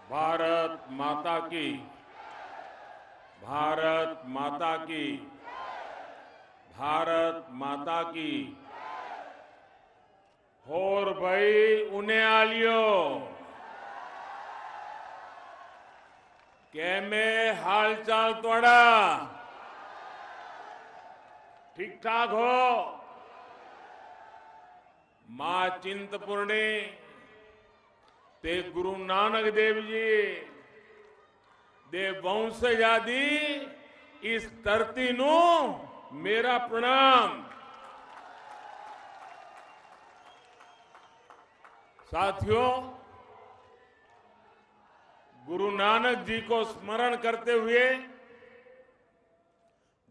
भारत माता की, भारत माता की, भारत माता की। होर भाई उन्हें आलियो कैमे हाल चाल तोड़ा ठीक ठाक हो। मां चिंतपूर्णी ते गुरु नानक देव जी दे वंशजादी इस धरती नु मेरा प्रणाम। साथियों, गुरु नानक जी को स्मरण करते हुए,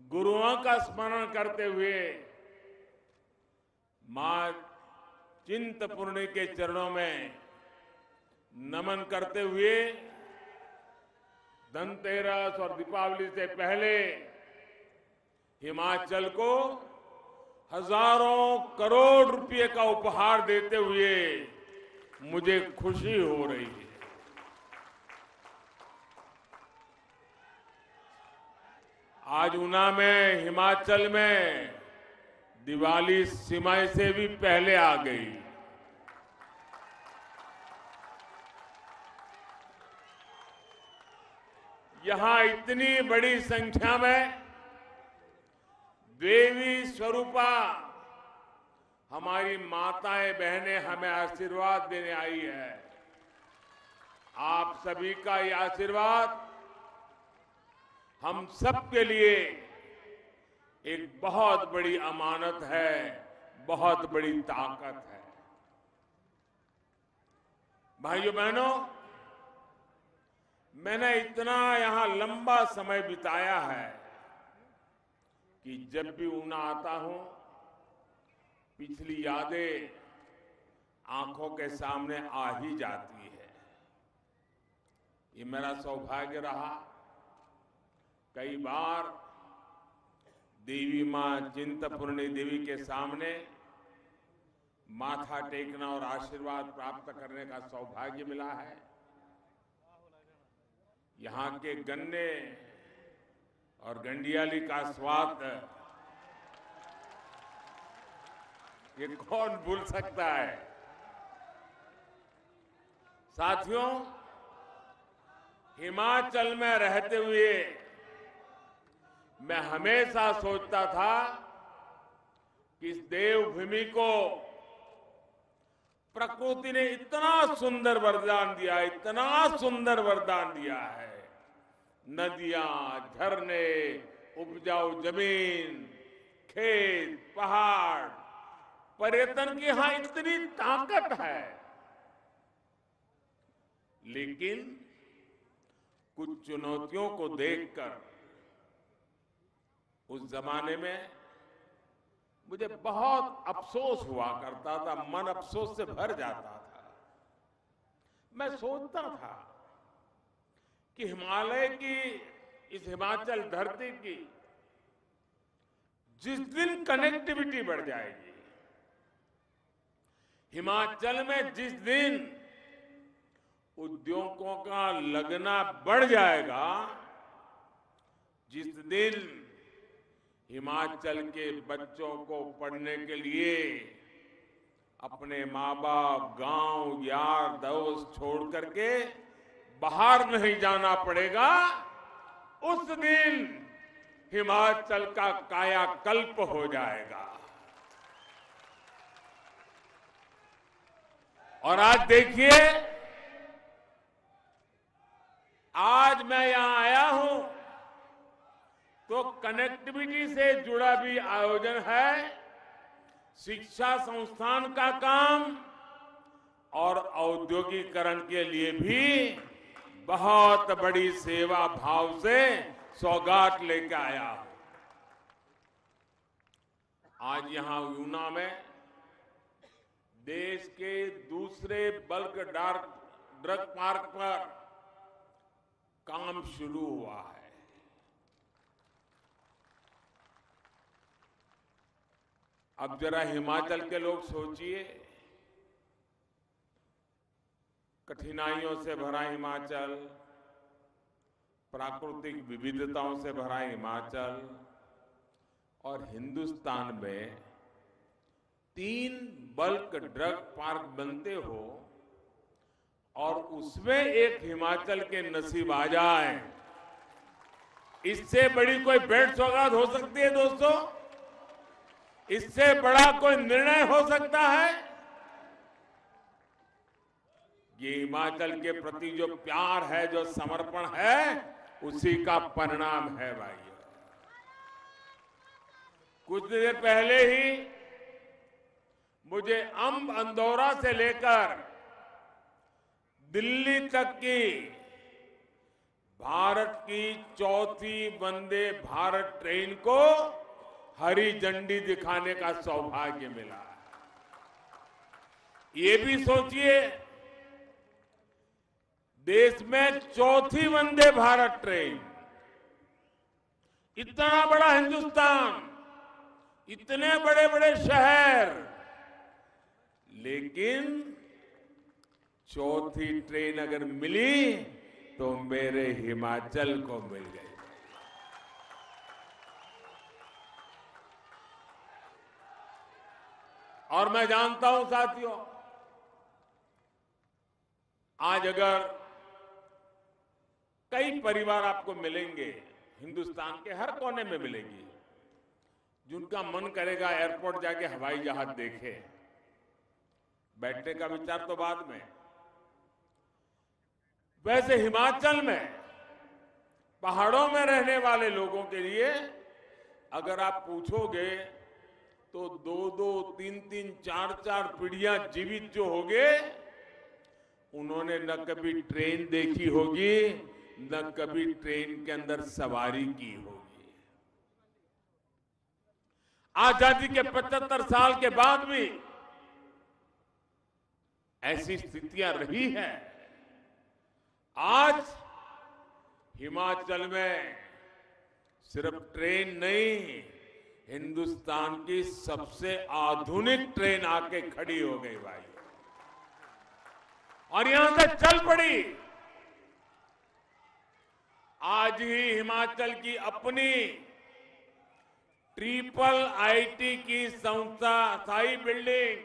गुरुओं का स्मरण करते हुए मां चिंतपूर्णी के चरणों में नमन करते हुए धनतेरस और दीपावली से पहले हिमाचल को हजारों करोड़ रुपए का उपहार देते हुए मुझे खुशी हो रही है। आज ऊना में, हिमाचल में दिवाली सीमाएं से भी पहले आ गई। यहां इतनी बड़ी संख्या में देवी स्वरूपा हमारी माताएं बहनें हमें आशीर्वाद देने आई है। आप सभी का ये आशीर्वाद हम सब के लिए एक बहुत बड़ी अमानत है, बहुत बड़ी ताकत है। भाइयों बहनों, मैंने इतना यहां लंबा समय बिताया है कि जब भी ऊना आता हूं, पिछली यादें आंखों के सामने आ ही जाती है। ये मेरा सौभाग्य रहा। कई बार देवी मां चिंतपूर्णी देवी के सामने माथा टेकना और आशीर्वाद प्राप्त करने का सौभाग्य मिला है। यहां के गन्ने और गंडियाली का स्वाद ये कौन भूल सकता है। साथियों, हिमाचल में रहते हुए मैं हमेशा सोचता था कि इस देवभूमि को प्रकृति ने इतना सुंदर वरदान दिया, इतना सुंदर वरदान दिया है। नदियां, झरने, उपजाऊ जमीन, खेत, पहाड़, पर्यटन की यहां इतनी ताकत है। लेकिन कुछ चुनौतियों को देखकर उस जमाने में मुझे बहुत अफसोस हुआ करता था, मन अफसोस से भर जाता था। मैं सोचता था कि हिमालय की, इस हिमाचल धरती की जिस दिन कनेक्टिविटी बढ़ जाएगी, हिमाचल में जिस दिन उद्योगों का लगना बढ़ जाएगा, जिस दिन हिमाचल के बच्चों को पढ़ने के लिए अपने माँ बाप, गांव, यार, दोस्त छोड़ करके बाहर नहीं जाना पड़ेगा, उस दिन हिमाचल का कायाकल्प हो जाएगा। और आज देखिए, आज मैं यहां आया हूं तो कनेक्टिविटी से जुड़ा भी आयोजन है, शिक्षा संस्थान का काम और औद्योगिकरण के लिए भी बहुत बड़ी सेवा भाव से सौगात लेकर आया हूं। आज यहां ऊना में देश के दूसरे बल्क ड्रग पार्क पर काम शुरू हुआ है। अब जरा हिमाचल के लोग सोचिए, कठिनाइयों से भरा हिमाचल, प्राकृतिक विविधताओं से भरा हिमाचल और हिंदुस्तान में 3 बल्क ड्रग पार्क बनते हो और उसमें एक हिमाचल के नसीब आ जाए, इससे बड़ी कोई भेंट सौगात हो सकती है दोस्तों? इससे बड़ा कोई निर्णय हो सकता है? ये हिमाचल के प्रति जो प्यार है, जो समर्पण है, उसी का परिणाम है भाई। कुछ देर पहले ही मुझे अंब अंदौरा से लेकर दिल्ली तक की भारत की 4थी वंदे भारत ट्रेन को हरी झंडी दिखाने का सौभाग्य मिला। ये भी सोचिए, देश में 4थी वंदे भारत ट्रेन, इतना बड़ा हिंदुस्तान, इतने बड़े बड़े शहर, लेकिन 4थी ट्रेन अगर मिली तो मेरे हिमाचल को मिल गई। और मैं जानता हूं साथियों, आज अगर कई परिवार आपको मिलेंगे, हिंदुस्तान के हर कोने में मिलेंगे, जिनका मन करेगा एयरपोर्ट जाके हवाई जहाज देखे। बैठने का विचार तो बाद में। वैसे हिमाचल में पहाड़ों में रहने वाले लोगों के लिए अगर आप पूछोगे तो 2-2, 3-3, 4-4 पीढ़ियां जीवित जो होंगे, उन्होंने न कभी ट्रेन देखी होगी, न कभी ट्रेन के अंदर सवारी की होगी। आजादी के 75 साल के बाद भी ऐसी स्थितियां रही है। आज हिमाचल में सिर्फ ट्रेन नहीं, हिंदुस्तान की सबसे आधुनिक ट्रेन आके खड़ी हो गई भाई, और यहां से चल पड़ी। आज ही हिमाचल की अपनी IIIT की संस्था स्थायी बिल्डिंग,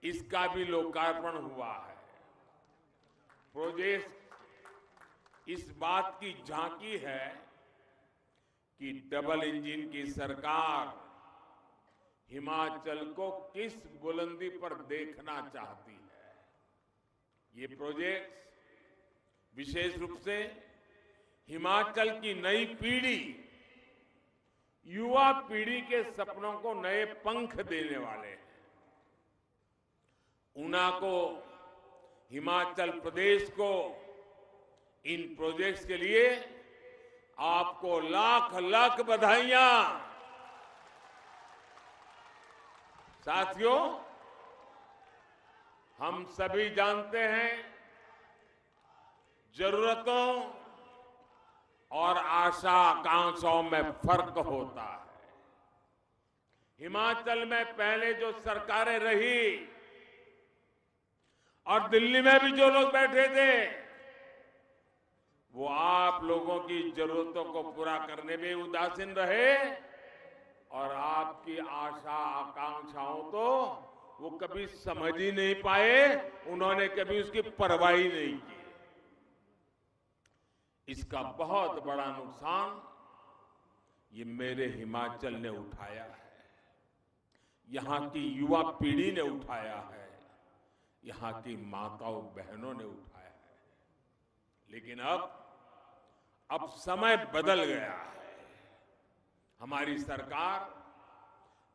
इसका भी लोकार्पण हुआ है। प्रोजेक्ट इस बात की झांकी है कि डबल इंजन की सरकार हिमाचल को किस बुलंदी पर देखना चाहती है। ये प्रोजेक्ट विशेष रूप से हिमाचल की नई पीढ़ी, युवा पीढ़ी के सपनों को नए पंख देने वाले हैं। ऊना को, हिमाचल प्रदेश को इन प्रोजेक्ट्स के लिए आपको लाख लाख बधाइयां। साथियों, हम सभी जानते हैं जरूरतों और आशा आकांक्षाओं में फर्क होता है। हिमाचल में पहले जो सरकारें रही और दिल्ली में भी जो लोग बैठे थे, वो आप लोगों की जरूरतों को पूरा करने में उदासीन रहे और आपकी आशा आकांक्षाओं तो वो कभी समझ ही नहीं पाए, उन्होंने कभी उसकी परवाह ही नहीं की। इसका बहुत बड़ा नुकसान ये मेरे हिमाचल ने उठाया है, यहां की युवा पीढ़ी ने उठाया है, यहां की माताओं बहनों ने उठाया है। लेकिन अब समय बदल गया है। हमारी सरकार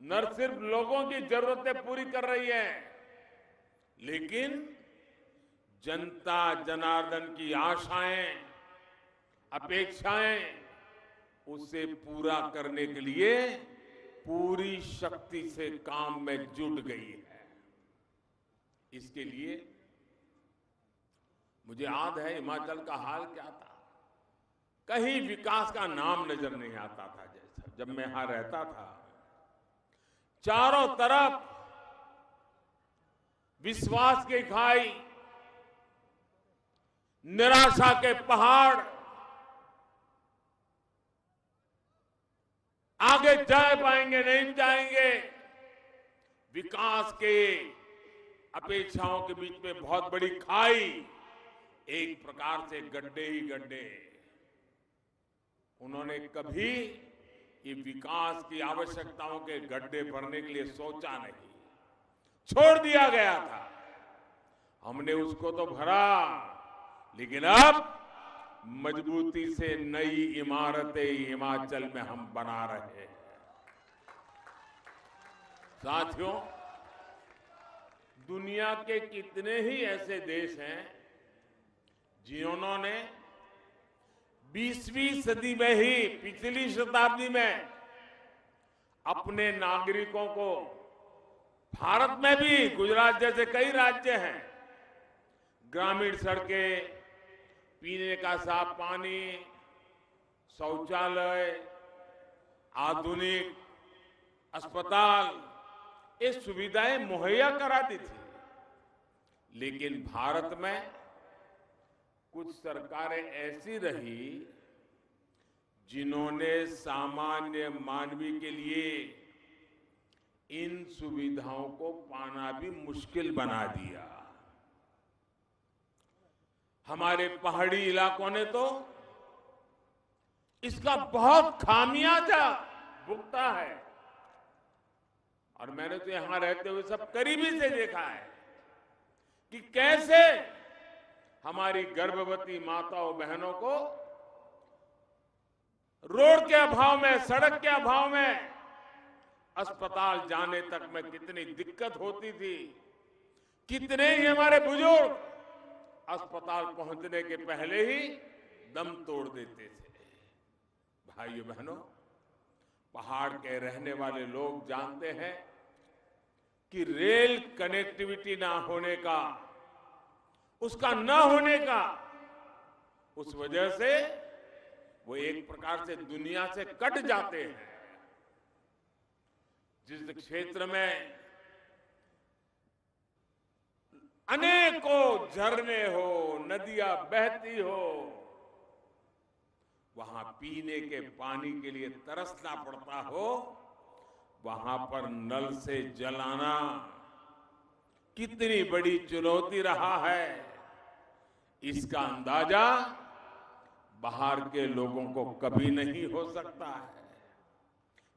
न सिर्फ लोगों की जरूरतें पूरी कर रही है, लेकिन जनता जनार्दन की आशाएं, अपेक्षाएं, उसे पूरा करने के लिए पूरी शक्ति से काम में जुट गई है। इसके लिए मुझे याद है हिमाचल का हाल क्या था। कहीं विकास का नाम नजर नहीं आता था। जैसा जब मैं यहां रहता था, चारों तरफ विश्वास की खाई, निराशा के पहाड़ आगे जा पाएंगे नहीं जाएंगे। विकास के अपेक्षाओं के बीच में बहुत बड़ी खाई, एक प्रकार से गड्ढे ही गड्ढे। उन्होंने कभी ये विकास की आवश्यकताओं के गड्ढे भरने के लिए सोचा नहीं, छोड़ दिया गया था। हमने उसको तो भरा, लेकिन अब मजबूती से नई इमारतें हिमाचल में हम बना रहे हैं। साथियों, दुनिया के कितने ही ऐसे देश हैं जिन्होंने 20वीं सदी में ही, पिछली शताब्दी में अपने नागरिकों को, भारत में भी गुजरात जैसे कई राज्य हैं, ग्रामीण सड़कें, पीने का साफ पानी, शौचालय, आधुनिक अस्पताल, ये सुविधाएं मुहैया करा दी थी। लेकिन भारत में कुछ सरकारें ऐसी रही जिन्होंने सामान्य मानवी के लिए इन सुविधाओं को पाना भी मुश्किल बना दिया। हमारे पहाड़ी इलाकों ने तो इसका बहुत खामियाजा भुगता है, और मैंने तो यहां रहते हुए सब करीबी से देखा है कि कैसे हमारी गर्भवती माताओं बहनों को रोड के अभाव में, सड़क के अभाव में अस्पताल जाने तक में कितनी दिक्कत होती थी। कितने ही हमारे बुजुर्ग अस्पताल पहुंचने के पहले ही दम तोड़ देते थे। भाइयों बहनों, पहाड़ के रहने वाले लोग जानते हैं कि रेल कनेक्टिविटी ना होने का, उसका न होने का, उस वजह से वो एक प्रकार से दुनिया से कट जाते हैं। जिस क्षेत्र में अनेकों झरने हो, नदियां बहती हो, वहां पीने के पानी के लिए तरसना पड़ता हो, वहां पर नल से जल आना कितनी बड़ी चुनौती रहा है, इसका अंदाजा बाहर के लोगों को कभी नहीं हो सकता है।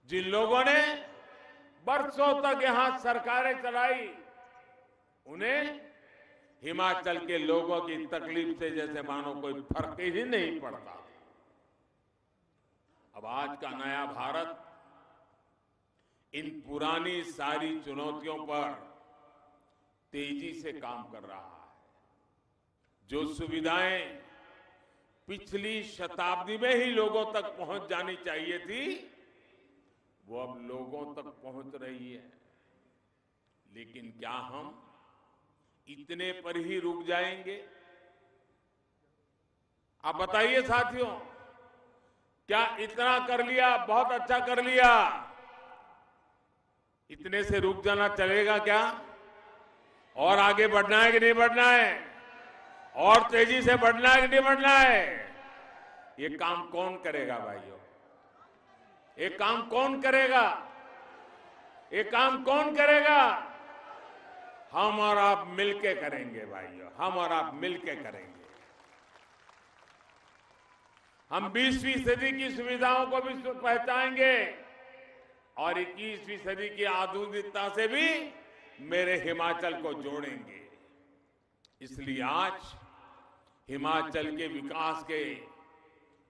जिन लोगों ने बरसों तक यहां सरकारें चलाई, उन्हें हिमाचल के लोगों की तकलीफ से जैसे मानो कोई फर्क ही नहीं पड़ता। अब आज का नया भारत इन पुरानी सारी चुनौतियों पर तेजी से काम कर रहा है। जो सुविधाएं पिछली शताब्दी में ही लोगों तक पहुंच जानी चाहिए थी, वो अब लोगों तक पहुंच रही है। लेकिन क्या हम इतने पर ही रुक जाएंगे? आप बताइए साथियों, क्या इतना कर लिया, बहुत अच्छा कर लिया, इतने से रुक जाना चलेगा क्या? और आगे बढ़ना है कि नहीं बढ़ना है? और तेजी से बढ़ना है कि नहीं बढ़ना है? ये काम कौन करेगा भाइयों? ये काम कौन करेगा? ये काम कौन करेगा? हम और आप मिलके करेंगे भाइयों, हम और आप मिलके करेंगे। हम 20वीं सदी की सुविधाओं को भी पहचानेंगे और 21वीं सदी की आधुनिकता से भी मेरे हिमाचल को जोड़ेंगे। इसलिए आज हिमाचल के विकास के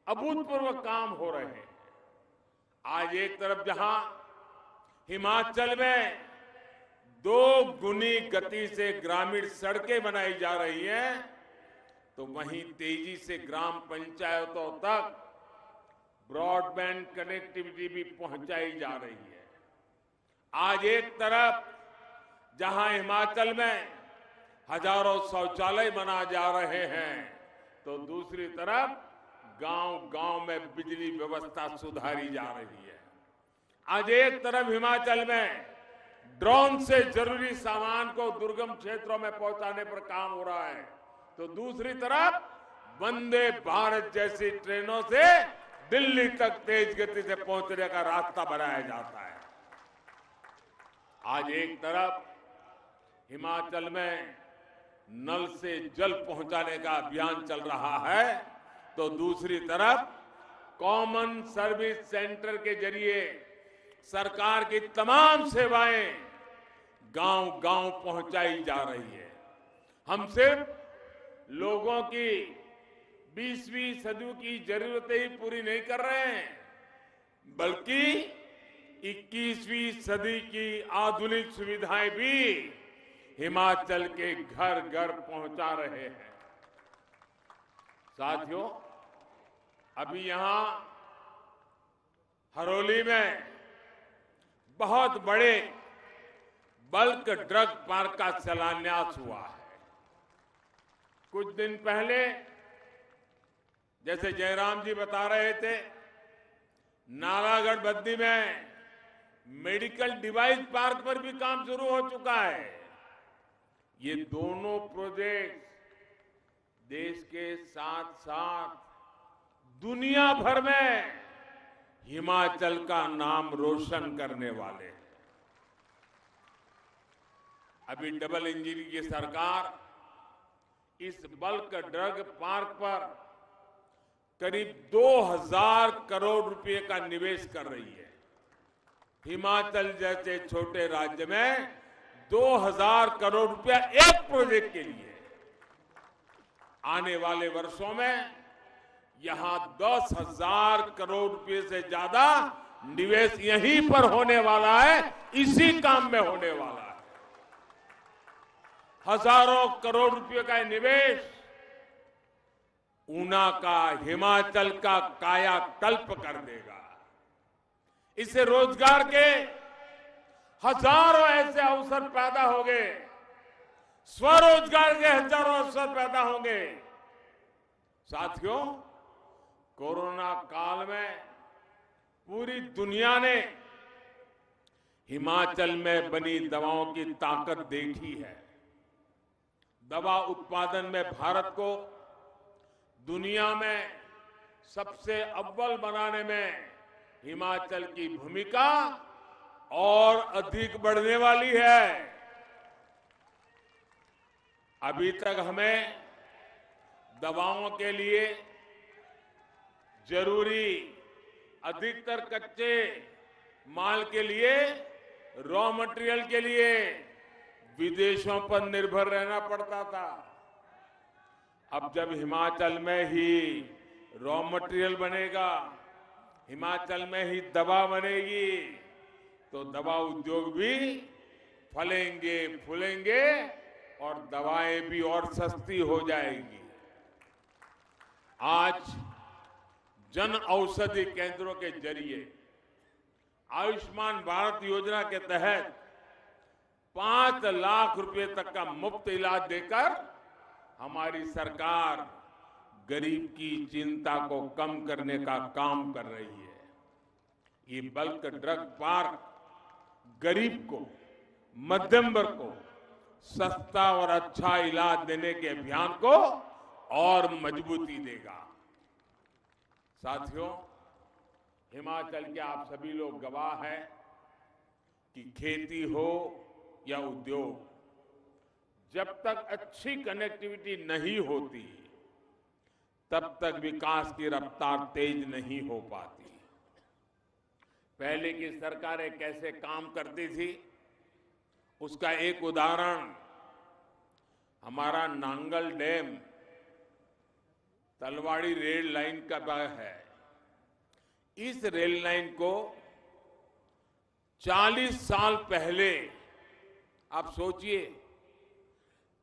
अभूतपूर्व काम हो रहे हैं। आज एक तरफ जहां हिमाचल में 2 गुनी गति से ग्रामीण सड़कें बनाई जा रही हैं, तो वहीं तेजी से ग्राम पंचायतों तक ब्रॉडबैंड कनेक्टिविटी भी पहुंचाई जा रही है। आज एक तरफ जहां हिमाचल में हजारों शौचालय बना जा रहे हैं, तो दूसरी तरफ गांव-गांव में बिजली व्यवस्था सुधारी जा रही है। आज एक तरफ हिमाचल में ड्रोन से जरूरी सामान को दुर्गम क्षेत्रों में पहुंचाने पर काम हो रहा है, तो दूसरी तरफ वंदे भारत जैसी ट्रेनों से दिल्ली तक तेज गति से पहुंचने का रास्ता बनाया जाता है। आज एक तरफ हिमाचल में नल से जल पहुंचाने का अभियान चल रहा है, तो दूसरी तरफ कॉमन सर्विस सेंटर के जरिए सरकार की तमाम सेवाएं गांव-गांव पहुंचाई जा रही है। हम सिर्फ लोगों की 20वीं सदी की जरूरतें ही पूरी नहीं कर रहे हैं, बल्कि 21वीं सदी की आधुनिक सुविधाएं भी हिमाचल के घर घर पहुंचा रहे हैं। साथियों, अभी यहां हरोली में बहुत बड़े बल्क ड्रग पार्क का शिलान्यास हुआ है। कुछ दिन पहले, जैसे जयराम जी बता रहे थे, नालागढ़ बद्दी में मेडिकल डिवाइस पार्क पर भी काम शुरू हो चुका है। ये दोनों प्रोजेक्ट देश के साथ साथ दुनिया भर में हिमाचल का नाम रोशन करने वाले हैं। अभी डबल इंजन की सरकार इस बल्क ड्रग पार्क पर करीब 2000 करोड़ रुपए का निवेश कर रही है। हिमाचल जैसे छोटे राज्य में 2000 करोड़ रुपया एक प्रोजेक्ट के लिए। आने वाले वर्षों में यहां 10,000 करोड़ रुपए से ज्यादा निवेश यहीं पर होने वाला है, इसी काम में होने वाला है। हजारों करोड़ रुपए का निवेश ऊना का, हिमाचल का कायाकल्प कर देगा। इससे रोजगार के हजारों ऐसे अवसर पैदा होंगे, स्वरोजगार के हजारों अवसर पैदा होंगे। साथियों, कोरोना काल में पूरी दुनिया ने हिमाचल में बनी दवाओं की ताकत देखी है। दवा उत्पादन में भारत को दुनिया में सबसे अव्वल बनाने में हिमाचल की भूमिका और अधिक बढ़ने वाली है। अभी तक हमें दवाओं के लिए जरूरी अधिकतर कच्चे माल के लिए, रॉ मटेरियल के लिए विदेशों पर निर्भर रहना पड़ता था। अब जब हिमाचल में ही रॉ मटेरियल बनेगा, हिमाचल में ही दवा बनेगी, तो दवा उद्योग भी फलेंगे फूलेंगे और दवाएं भी और सस्ती हो जाएगी। आज जन औषधि केंद्रों के जरिए आयुष्मान भारत योजना के तहत 5 लाख रुपए तक का मुफ्त इलाज देकर हमारी सरकार गरीब की चिंता को कम करने का काम कर रही है। ये बल्क ड्रग पार्क गरीब को, मध्यम वर्ग को सस्ता और अच्छा इलाज देने के अभियान को और मजबूती देगा। साथियों, हिमाचल के आप सभी लोग गवाह हैं कि खेती हो या उद्योग, जब तक अच्छी कनेक्टिविटी नहीं होती तब तक विकास की रफ्तार तेज नहीं हो पाती। पहले की सरकारें कैसे काम करती थी, उसका एक उदाहरण हमारा Nangal dam Talwari rail line का है। इस रेल लाइन को 40 साल पहले, आप सोचिए,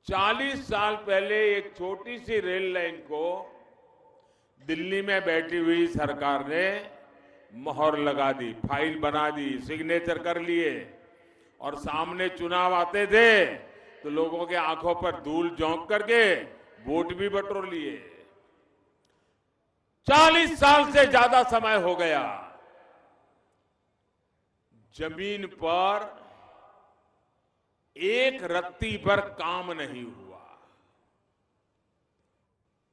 40 साल पहले एक छोटी सी रेल लाइन को दिल्ली में बैठी हुई सरकार ने मोहर लगा दी, फाइल बना दी, सिग्नेचर कर लिए, और सामने चुनाव आते थे तो लोगों के आंखों पर धूल झोंक करके वोट भी बटोर लिए। 40 साल से ज्यादा समय हो गया, जमीन पर एक रत्ती पर काम नहीं हुआ।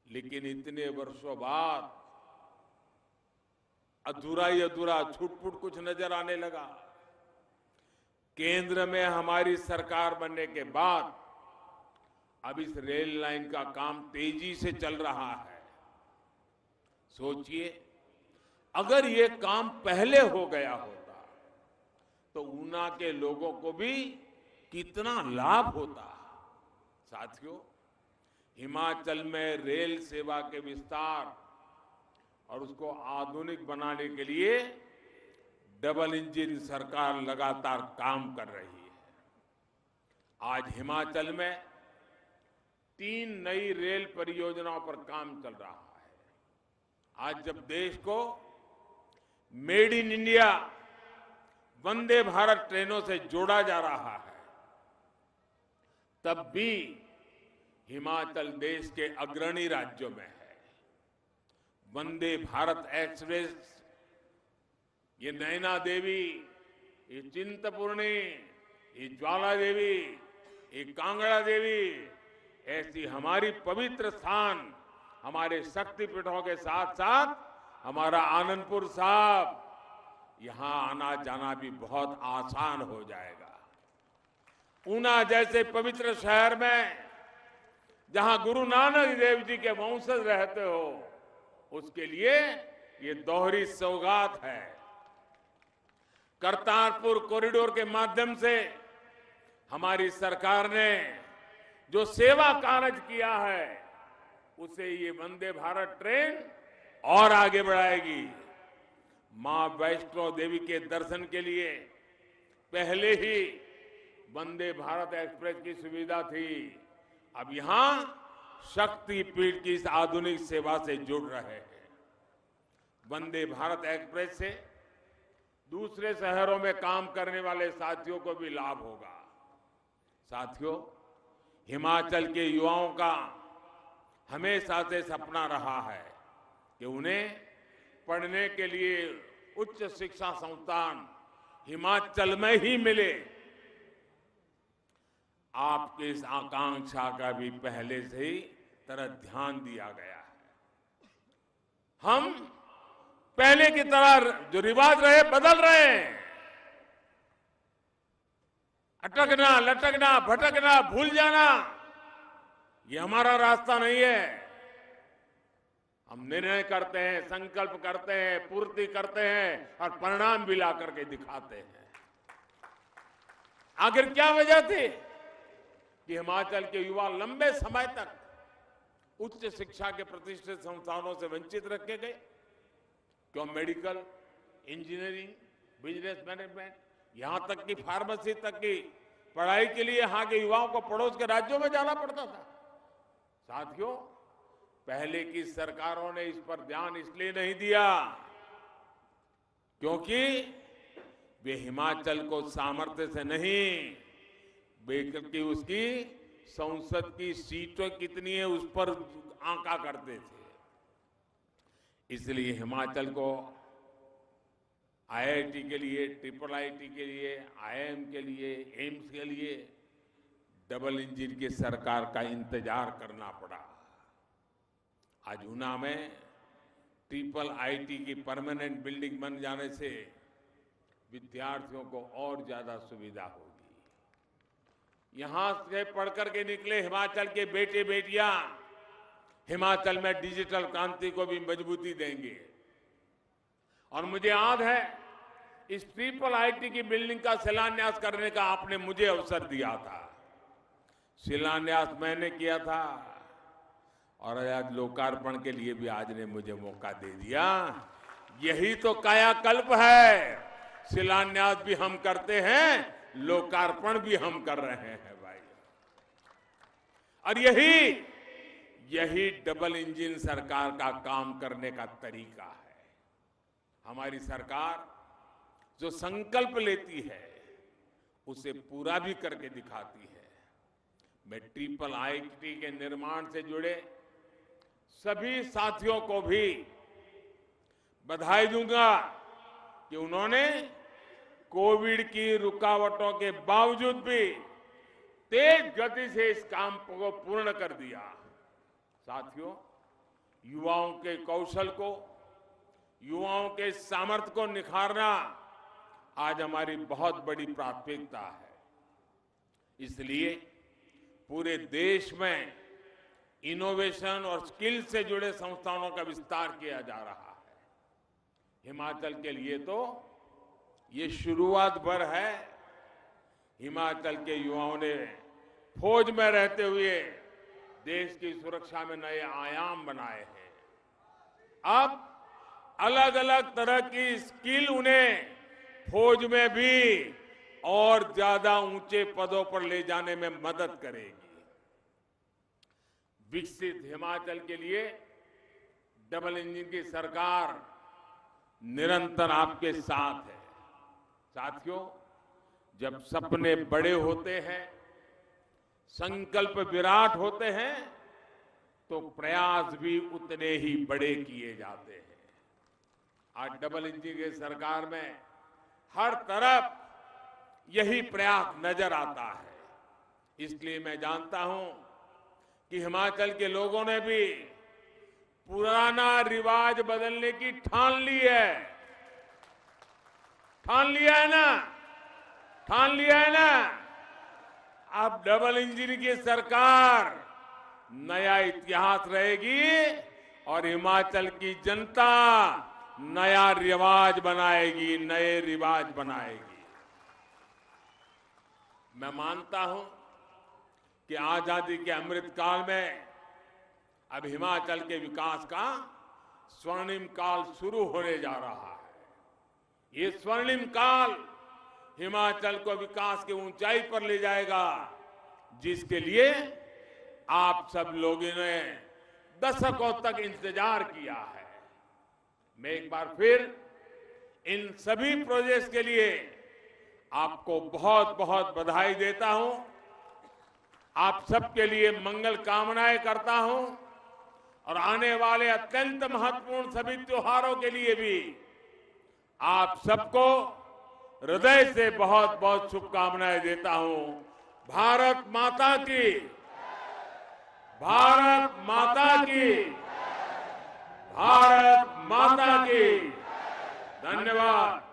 लेकिन इतने वर्षों बाद अधूरा ही अधूरा, छूट-फूट कुछ नजर आने लगा। केंद्र में हमारी सरकार बनने के बाद अब इस रेल लाइन का काम तेजी से चल रहा है। सोचिए, अगर ये काम पहले हो गया होता तो ऊना के लोगों को भी कितना लाभ होता। साथियों, हिमाचल में रेल सेवा के विस्तार और उसको आधुनिक बनाने के लिए डबल इंजन सरकार लगातार काम कर रही है। आज हिमाचल में 3 नई रेल परियोजनाओं पर काम चल रहा है। आज जब देश को made in India Vande Bharat ट्रेनों से जोड़ा जा रहा है, तब भी हिमाचल देश के अग्रणी राज्यों में है। वंदे भारत एक्सप्रेस, ये नैना देवी, ये चिंतपूर्णी, ये ज्वाला देवी, ये कांगड़ा देवी, ऐसी हमारी पवित्र स्थान, हमारे शक्तिपीठों के साथ साथ हमारा आनंदपुर साहब, यहां आना जाना भी बहुत आसान हो जाएगा। ऊना जैसे पवित्र शहर में जहां गुरु नानक देव जी के वंशज रहते हो, उसके लिए ये दोहरी सौगात है। करतारपुर कॉरिडोर के माध्यम से हमारी सरकार ने जो सेवा कार्य किया है, उसे ये वंदे भारत ट्रेन और आगे बढ़ाएगी। मां वैष्णो देवी के दर्शन के लिए पहले ही वंदे भारत एक्सप्रेस की सुविधा थी, अब यहां शक्तिपीठ की इस आधुनिक सेवा से जुड़ रहे हैं। वंदे भारत एक्सप्रेस से दूसरे शहरों में काम करने वाले साथियों को भी लाभ होगा। साथियों, हिमाचल के युवाओं का हमेशा से सपना रहा है कि उन्हें पढ़ने के लिए उच्च शिक्षा संस्थान हिमाचल में ही मिले। आपकी इस आकांक्षा का भी पहले से ही तरह ध्यान दिया गया है। हम पहले की तरह जो रिवाज रहे बदल रहे हैं। अटकना, लटकना, भटकना, भूल जाना, ये हमारा रास्ता नहीं है। हम निर्णय करते हैं, संकल्प करते हैं, पूर्ति करते हैं और परिणाम भी ला करके दिखाते हैं। आखिर क्या वजह थी कि हिमाचल के युवा लंबे समय तक उच्च शिक्षा के प्रतिष्ठित संस्थानों से वंचित रखे गए? क्यों? मेडिकल, इंजीनियरिंग, बिजनेस मैनेजमेंट, यहां तक कि फार्मेसी तक की पढ़ाई के लिए यहां के युवाओं को पड़ोस के राज्यों में जाना पड़ता था। साथियों, पहले की सरकारों ने इस पर ध्यान इसलिए नहीं दिया क्योंकि वे हिमाचल को सामर्थ्य से नहीं, बल्कि उसकी संसद की सीटें कितनी है उस पर आंका करते थे। इसलिए हिमाचल को आईआईटी के लिए, ट्रिपल आईटी के लिए, आईआईएम के लिए, एम्स के लिए डबल इंजन की सरकार का इंतजार करना पड़ा। आज ऊना में ट्रिपल आईटी की परमानेंट बिल्डिंग बन जाने से विद्यार्थियों को और ज्यादा सुविधा होगी। यहां से पढ़कर के निकले हिमाचल के बेटे बेटियां हिमाचल में डिजिटल क्रांति को भी मजबूती देंगे। और मुझे याद है, इस ट्रिपल आईटी की बिल्डिंग का शिलान्यास करने का आपने मुझे अवसर दिया था। शिलान्यास मैंने किया था और आज लोकार्पण के लिए भी आज ने मुझे मौका दे दिया। यही तो कायाकल्प है। शिलान्यास भी हम करते हैं, लोकार्पण भी हम कर रहे हैं भाई। और यही डबल इंजन सरकार का काम करने का तरीका है। हमारी सरकार जो संकल्प लेती है उसे पूरा भी करके दिखाती है। मैं ट्रिपल आईटी के निर्माण से जुड़े सभी साथियों को भी बधाई दूंगा कि उन्होंने कोविड की रुकावटों के बावजूद भी तेज गति से इस काम को पूर्ण कर दिया। साथियों, युवाओं के कौशल को, युवाओं के सामर्थ्य को निखारना आज हमारी बहुत बड़ी प्राथमिकता है। इसलिए पूरे देश में इनोवेशन और स्किल से जुड़े संस्थानों का विस्तार किया जा रहा है। हिमाचल के लिए तो ये शुरुआत भर है। हिमाचल के युवाओं ने फौज में रहते हुए देश की सुरक्षा में नए आयाम बनाए हैं। अब अलग अलग तरह की स्किल उन्हें फौज में भी और ज्यादा ऊंचे पदों पर ले जाने में मदद करेगी। विकसित हिमाचल के लिए डबल इंजन की सरकार निरंतर आपके साथ है। साथियों, जब सपने बड़े होते हैं, संकल्प विराट होते हैं, तो प्रयास भी उतने ही बड़े किए जाते हैं। आज डबल इंजन की सरकार में हर तरफ यही प्रयास नजर आता है। इसलिए मैं जानता हूं कि हिमाचल के लोगों ने भी पुराना रिवाज बदलने की ठान ली है। ठान लिया है ना? ठान लिया है ना? अब डबल इंजन की सरकार नया इतिहास रहेगी और हिमाचल की जनता नया रिवाज बनाएगी, नए रिवाज बनाएगी। मैं मानता हूं कि आजादी के अमृत काल में अब हिमाचल के विकास का स्वर्णिम काल शुरू होने जा रहा है। ये स्वर्णिम काल हिमाचल को विकास की ऊंचाई पर ले जाएगा, जिसके लिए आप सब लोगों ने दशकों तक इंतजार किया है। मैं एक बार फिर इन सभी प्रोजेक्ट्स के लिए आपको बहुत बहुत बधाई देता हूं। आप सबके लिए मंगल कामनाएं करता हूं और आने वाले अत्यंत महत्वपूर्ण सभी त्योहारों के लिए भी आप सबको हृदय से बहुत बहुत शुभकामनाएं देता हूं। भारत माता की, भारत माता की, भारत माता की। धन्यवाद।